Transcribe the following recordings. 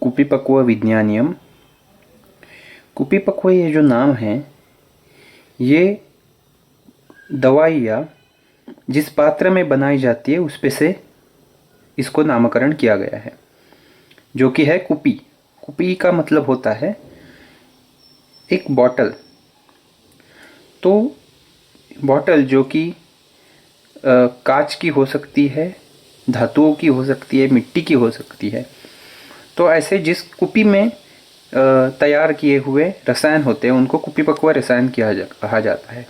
कुपीपक्व विज्ञानियम। कुपीपक्व ये जो नाम है, ये दवाइयाँ जिस पात्र में बनाई जाती है उस पे से इसको नामकरण किया गया है, जो कि है कुपी। कुपी का मतलब होता है एक बॉटल। तो बॉटल जो कि कांच की हो सकती है, धातुओं की हो सकती है, मिट्टी की हो सकती है। तो ऐसे जिस कुपी में तैयार किए हुए रसायन होते हैं उनको कुपीपक्व रसायन कहा जाता है।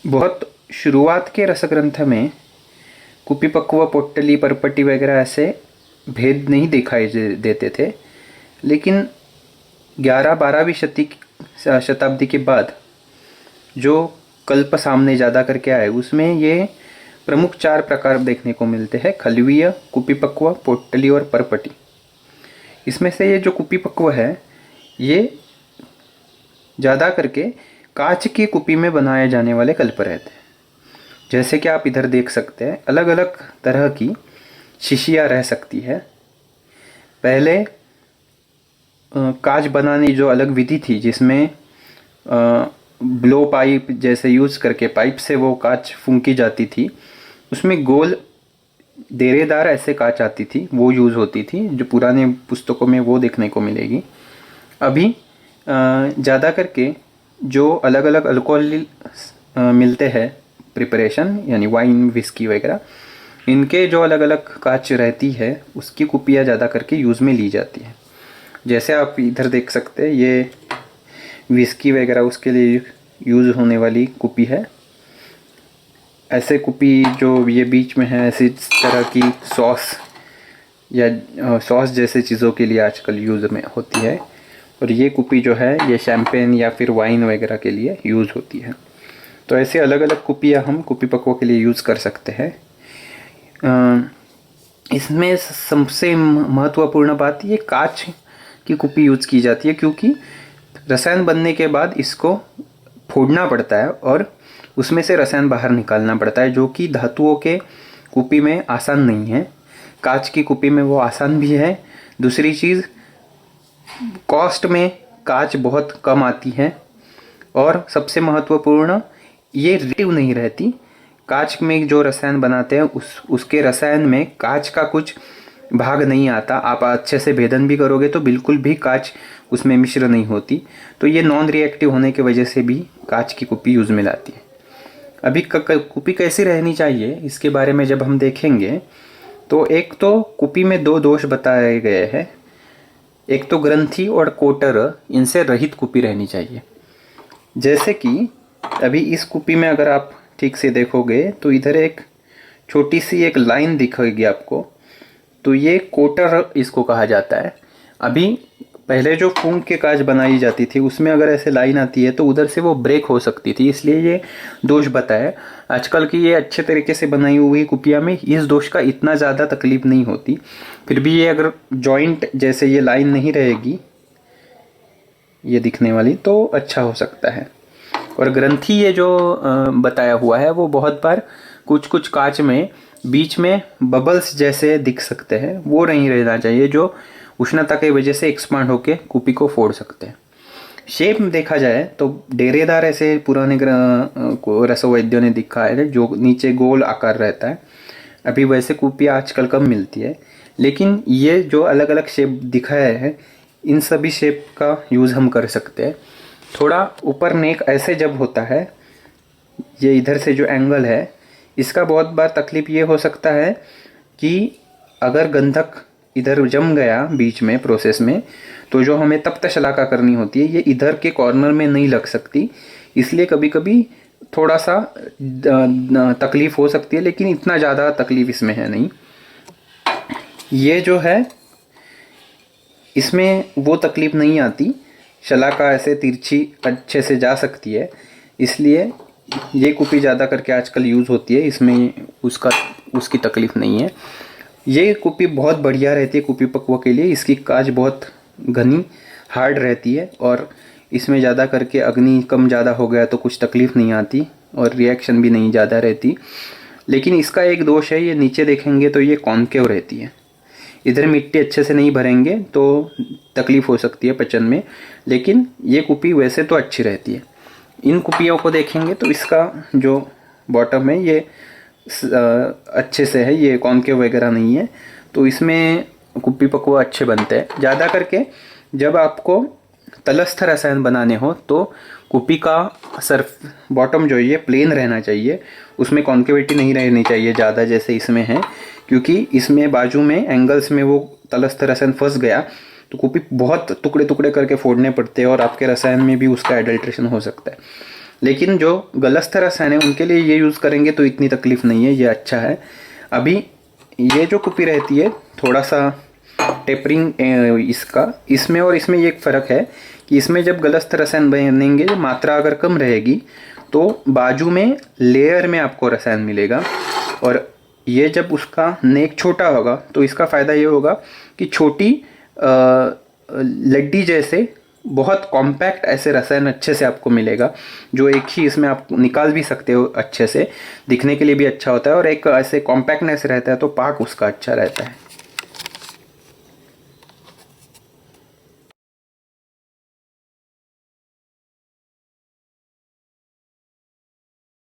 बहुत शुरुआत के रसग्रंथ में कुपीपक्व, पोट्टली, परपटी वगैरह ऐसे भेद नहीं दिखाई देते थे, लेकिन 11-12वीं शताब्दी के बाद जो कल्प सामने ज़्यादा करके आए उसमें ये प्रमुख 4 प्रकार देखने को मिलते हैं: खलवीय, कुपीपक्व, पोट्टली और परपटी। इसमें से ये जो कुपीपक्व है ये ज़्यादा करके कांच की कुपी में बनाए जाने वाले कल्प रहते हैं। जैसे कि आप इधर देख सकते हैं, अलग अलग तरह की शीशियाँ रह सकती है। पहले कांच बनाने जो अलग विधि थी, जिसमें ब्लो पाइप जैसे यूज़ करके पाइप से वो कांच फूंकी जाती थी, उसमें गोल डेरेदार ऐसे कांच आती थी, वो यूज़ होती थी, जो पुराने पुस्तकों में वो देखने को मिलेगी। अभी ज़्यादा करके जो अलग अलग अल्कोहल मिलते हैं प्रिपरेशन, यानी वाइन, विस्की वगैरह, इनके जो अलग अलग कांच रहती है उसकी कुपियाँ ज़्यादा करके यूज़ में ली जाती है। जैसे आप इधर देख सकते हैं, ये विस्की वगैरह उसके लिए यूज़ होने वाली कुपी है। ऐसे कुपी जो ये बीच में है, ऐसी तरह की सॉस या सॉस जैसे चीज़ों के लिए आजकल यूज़ में होती है। और ये कुपी जो है ये शैम्पेन या फिर वाइन वगैरह के लिए यूज़ होती है। तो ऐसे अलग अलग कुपियाँ हम कुपीपक्व के लिए यूज़ कर सकते हैं। इसमें सबसे महत्वपूर्ण बात ये कांच की कुपी यूज़ की जाती है, क्योंकि रसायन बनने के बाद इसको फोड़ना पड़ता है और उसमें से रसायन बाहर निकालना पड़ता है, जो कि धातुओं के कुपी में आसान नहीं है। कांच की कुपी में वो आसान भी है। दूसरी चीज़, कॉस्ट में कांच बहुत कम आती है। और सबसे महत्वपूर्ण, ये रिएक्टिव नहीं रहती। कांच में जो रसायन बनाते हैं उसके रसायन में कांच का कुछ भाग नहीं आता। आप अच्छे से भेदन भी करोगे तो बिल्कुल भी कांच उसमें मिश्र नहीं होती। तो ये नॉन रिएक्टिव होने की वजह से भी कांच की कुपी यूज़ में लाती है। अभी कुपी कैसी रहनी चाहिए इसके बारे में जब हम देखेंगे, तो एक तो कुपी में 2 दोष बताए गए हैं। एक तो ग्रंथि और कोटर, इनसे रहित कुपी रहनी चाहिए। जैसे कि अभी इस कुपी में अगर आप ठीक से देखोगे तो इधर एक छोटी सी एक लाइन दिखेगी आपको, तो ये कोटर इसको कहा जाता है। अभी पहले जो फूंक के कांच बनाई जाती थी उसमें अगर ऐसे लाइन आती है तो उधर से वो ब्रेक हो सकती थी, इसलिए ये दोष बताया। आजकल की ये अच्छे तरीके से बनाई हुई कुपिया में इस दोष का इतना ज़्यादा तकलीफ नहीं होती। फिर भी ये अगर जॉइंट जैसे ये लाइन नहीं रहेगी ये दिखने वाली, तो अच्छा हो सकता है। और ग्रंथि ये जो बताया हुआ है वो बहुत बार कुछ कुछ कांच में बीच में बबल्स जैसे दिख सकते हैं, वो नहीं रहना चाहिए, जो उष्णता की वजह से एक्सपांड होके कुपी को फोड़ सकते हैं। शेप में देखा जाए तो डेरेदार ऐसे पुराने रसोवैद्यों ने दिखा है, जो नीचे गोल आकार रहता है। अभी वैसे कुपी आजकल कम मिलती है, लेकिन ये जो अलग अलग शेप दिखाया है इन सभी शेप का यूज़ हम कर सकते हैं। थोड़ा ऊपर नेक ऐसे जब होता है, ये इधर से जो एंगल है, इसका बहुत बार तकलीफ ये हो सकता है कि अगर गंधक इधर जम गया बीच में प्रोसेस में, तो जो हमें तप्त शलाका करनी होती है ये इधर के कॉर्नर में नहीं लग सकती। इसलिए कभी कभी थोड़ा सा तकलीफ हो सकती है, लेकिन इतना ज़्यादा तकलीफ इसमें है नहीं। ये जो है इसमें वो तकलीफ नहीं आती, शलाका ऐसे तिरछी अच्छे से जा सकती है, इसलिए ये कुपी ज़्यादा करके आजकल यूज़ होती है। इसमें उसकी तकलीफ़ नहीं है। ये कुपी बहुत बढ़िया रहती है कुपीपक्व के लिए। इसकी कांच बहुत घनी हार्ड रहती है और इसमें ज़्यादा करके अग्नि कम ज़्यादा हो गया तो कुछ तकलीफ़ नहीं आती और रिएक्शन भी नहीं ज़्यादा रहती। लेकिन इसका एक दोष है, ये नीचे देखेंगे तो ये कॉन्केव रहती है। इधर मिट्टी अच्छे से नहीं भरेंगे तो तकलीफ़ हो सकती है पचन में, लेकिन ये कुपी वैसे तो अच्छी रहती है। इन कुपियों को देखेंगे तो इसका जो बॉटम है ये अच्छे से है, ये कॉन्केव वगैरह नहीं है, तो इसमें कुप्पी पकवा अच्छे बनते हैं। ज़्यादा करके जब आपको तलस्थ रसायन बनाने हो तो कुप्पी का सर्फ बॉटम जो है ये प्लेन रहना चाहिए, उसमें कॉन्केविटी नहीं रहनी चाहिए ज़्यादा जैसे इसमें है, क्योंकि इसमें बाजू में एंगल्स में वो तलस्थ रसायन फंस गया तो कुप्पी बहुत टुकड़े टुकड़े करके फोड़ने पड़ते हैं और आपके रसायन में भी उसका एडल्ट्रेशन हो सकता है। लेकिन जो गलस्थ रसायन है उनके लिए ये यूज़ करेंगे तो इतनी तकलीफ़ नहीं है, ये अच्छा है। अभी ये जो कुप्पी रहती है थोड़ा सा टेपरिंग इसका, इसमें और इसमें ये एक फ़र्क है कि इसमें जब गलस्थ रसायन बनेंगे, मात्रा अगर कम रहेगी तो बाजू में लेयर में आपको रसायन मिलेगा, और ये जब उसका नेक छोटा होगा तो इसका फ़ायदा ये होगा कि छोटी लड्डी जैसे बहुत कॉम्पैक्ट ऐसे रसायन अच्छे से आपको मिलेगा, जो एक ही इसमें आप निकाल भी सकते हो अच्छे से, दिखने के लिए भी अच्छा होता है और एक ऐसे कॉम्पैक्टनेस रहता है तो पाक उसका अच्छा रहता है।